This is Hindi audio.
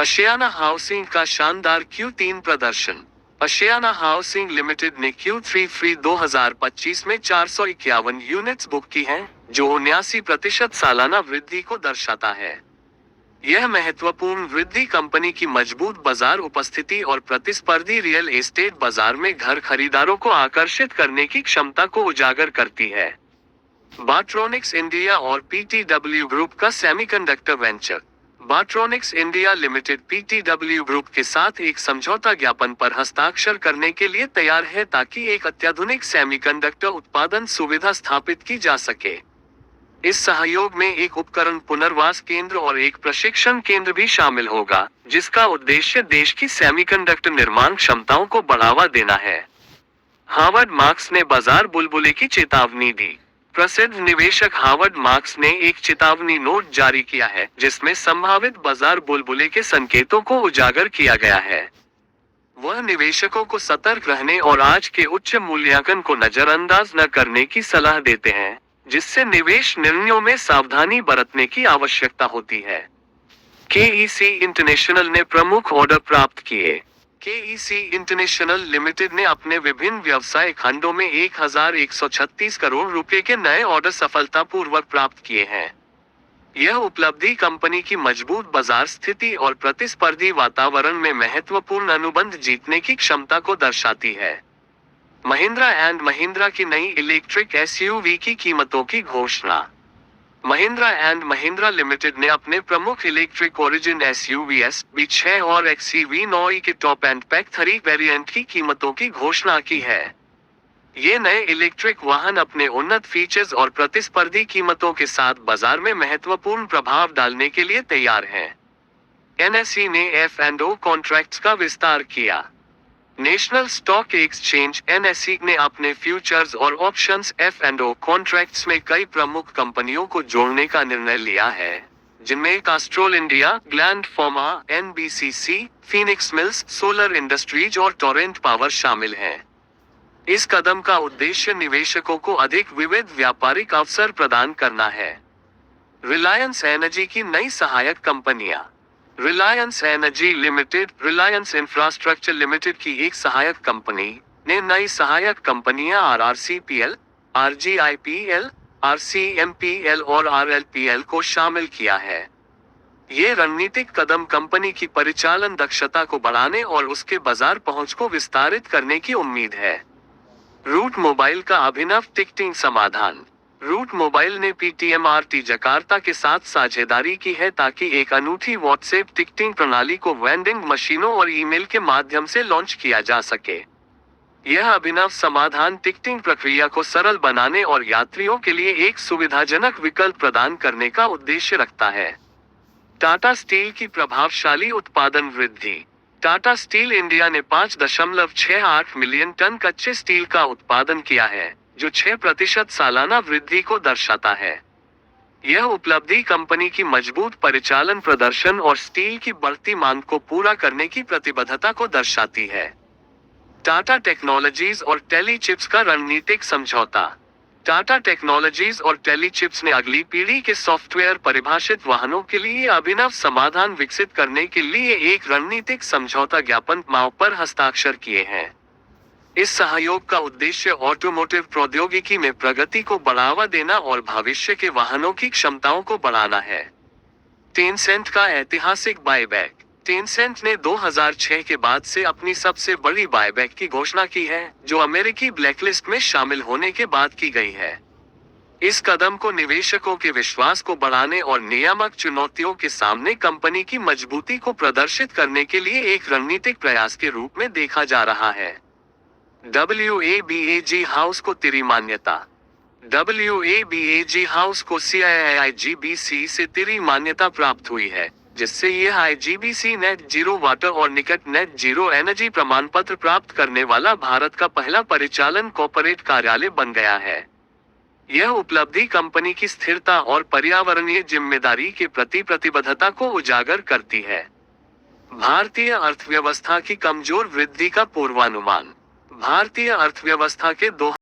आशियाना हाउसिंग का शानदार Q3 प्रदर्शन। आशियाना हाउसिंग लिमिटेड ने Q3 2025 में 451 यूनिट्स बुक की हैं, जो 79% सालाना वृद्धि को दर्शाता है। यह महत्वपूर्ण वृद्धि कंपनी की मजबूत बाजार उपस्थिति और प्रतिस्पर्धी रियल एस्टेट बाजार में घर खरीदारों को आकर्षित करने की क्षमता को उजागर करती है। बाट्रोनिक्स इंडिया और पीटीडब्ल्यू ग्रुप का semiconductor venture. Batronics India limited PTW group के साथ एक समझौता ज्ञापन पर हस्ताक्षर करने के लिए तैयार है ताकि एक अत्याधुनिक सेमीकंडक्टर उत्पादन सुविधा स्थापित की जा सके। इस सहयोग में एक उपकरण पुनर्वास केंद्र और एक प्रशिक्षण केंद्र भी शामिल होगा, जिसका उद्देश्य देश की सेमीकंडक्टर निर्माण क्षमताओं को बढ़ावा देना है। हार्वर्ड मार्क्स ने बाजार बुलबुले की चेतावनी दी। प्रसिद्ध निवेशक हार्वर्ड मार्क्स ने एक चेतावनी नोट जारी किया है, जिसमें संभावित बाजार बुलबुले के संकेतों को उजागर किया गया है। वह निवेशकों को सतर्क रहने और आज के उच्च मूल्यांकन को नजरअंदाज न करने की सलाह देते हैं, जिससे निवेश निर्णयों में सावधानी बरतने की आवश्यकता होती है। केईसी इंटरनेशनल ने प्रमुख ऑर्डर प्राप्त किए। केईसी इंटरनेशनल लिमिटेड ने अपने विभिन्न व्यवसाय खंडों में 1136 करोड़ रुपए के नए ऑर्डर सफलतापूर्वक प्राप्त किए हैं। यह उपलब्धि कंपनी की मजबूत बाजार स्थिति और प्रतिस्पर्धी वातावरण में महत्वपूर्ण अनुबंध जीतने की क्षमता को दर्शाती है। महिंद्रा एंड महिंद्रा की नई इलेक्ट्रिक एसयूवी की कीमतों की घोषणा। महिंद्रा एंड महिंद्रा लिमिटेड ने अपने प्रमुख इलेक्ट्रिक ओरिजिन एसयूवी B6 और XEV9 के टॉप एंड पैक 3 वेरिएंट की कीमतों की घोषणा की है। ये नए इलेक्ट्रिक वाहन अपने उन्नत फीचर्स और प्रतिस्पर्धी कीमतों के साथ बाजार में महत्वपूर्ण प्रभाव डालने के लिए तैयार हैं। NSE ने F&O कॉन्ट्रैक्ट्स का विस्तार किया। नेशनल स्टॉक एक्सचेंज NSE ने अपने फ्यूचर्स और ऑप्शंस F&O कॉन्ट्रैक्ट्स में कई प्रमुख कंपनियों को जोड़ने का निर्णय लिया है, जिनमें Castrol India, gland pharma, NBCC, Phoenix mills, solar industries और टोरेंट पावर शामिल हैं। इस कदम का उद्देश्य निवेशकों को अधिक विविध व्यापारिक अवसर प्रदान करना है। रिलायंस एनर्जी की नई सहायक कंपनियां। Reliance energy limited, Reliance infrastructure limited की एक सहायक कंपनी ने नई सहायक कंपनियां RRCPL, RGIPL, RCMPL और RLPL को शामिल किया है। ये रणनीतिक कदम कंपनी की परिचालन दक्षता को बढ़ाने और उसके बाजार पहुंच को विस्तारित करने की उम्मीद है। रूट मोबाइल का अभिनव टिकटिंग समाधान। रूट मोबाइल ने PTMRT जकार्ता के साथ साझेदारी की है ताकि एक अनूठी व्हाट्सएप टिकटिंग प्रणाली को वेंडिंग मशीनों और ईमेल के माध्यम से लॉन्च किया जा सके। यह अभिनव समाधान टिकटिंग प्रक्रिया को सरल बनाने और यात्रियों के लिए एक सुविधाजनक विकल्प प्रदान करने का उद्देश्य रखता है। टाटा स्टील की प्रभावशाली उत्पादन वृद्धि। टाटा स्टील इंडिया ने 5.68 मिलियन टन कच्चे स्टील का उत्पादन किया है, जो 6% सालाना वृद्धि को दर्शाता है। यह उपलब्धि कंपनी की मजबूत परिचालन प्रदर्शन और स्टील की बढ़ती मांग को पूरा करने की प्रतिबद्धता को दर्शाती है। टाटा टेक्नोलॉजीज और टेलीचिप्स का रणनीतिक समझौता। टाटा टेक्नोलॉजीज और टेलीचिप्स ने अगली पीढ़ी के सॉफ्टवेयर परिभाषित वाहनों के लिए अभिनव समाधान विकसित करने के लिए एक रणनीतिक समझौता ज्ञापन MOU पर हस्ताक्षर किए हैं। इस सहयोग का उद्देश्य ऑटोमोटिव प्रौद्योगिकी में प्रगति को बढ़ावा देना और भविष्य के वाहनों की क्षमताओं को बढ़ाना है। टेंसेंट का ऐतिहासिक बायबैक। टेंसेंट ने 2006 के बाद से अपनी सबसे बड़ी बायबैक की घोषणा की है, जो अमेरिकी ब्लैकलिस्ट में शामिल होने के बाद की गई है। इस कदम को निवेशकों के विश्वास को बढ़ाने और नियामक चुनौतियों के सामने कंपनी की मजबूती को प्रदर्शित करने के लिए एक रणनीतिक प्रयास के रूप में देखा जा रहा है। WABAG हाउस को तिरी मान्यता। WABAG हाउस को CII-IGBC से तिरी मान्यता प्राप्त हुई है, जिससे यह IGBC नेट जीरो वाटर और निकट नेट जीरो एनर्जी प्रमाण पत्र प्राप्त करने वाला भारत का पहला परिचालन कॉर्पोरेट कार्यालय बन गया है। यह उपलब्धि कंपनी की स्थिरता और पर्यावरणीय जिम्मेदारी के प्रति प्रतिबद्धता को उजागर करती है। भारतीय अर्थव्यवस्था की कमजोर वृद्धि का पूर्वानुमान। भारतीय अर्थव्यवस्था के 2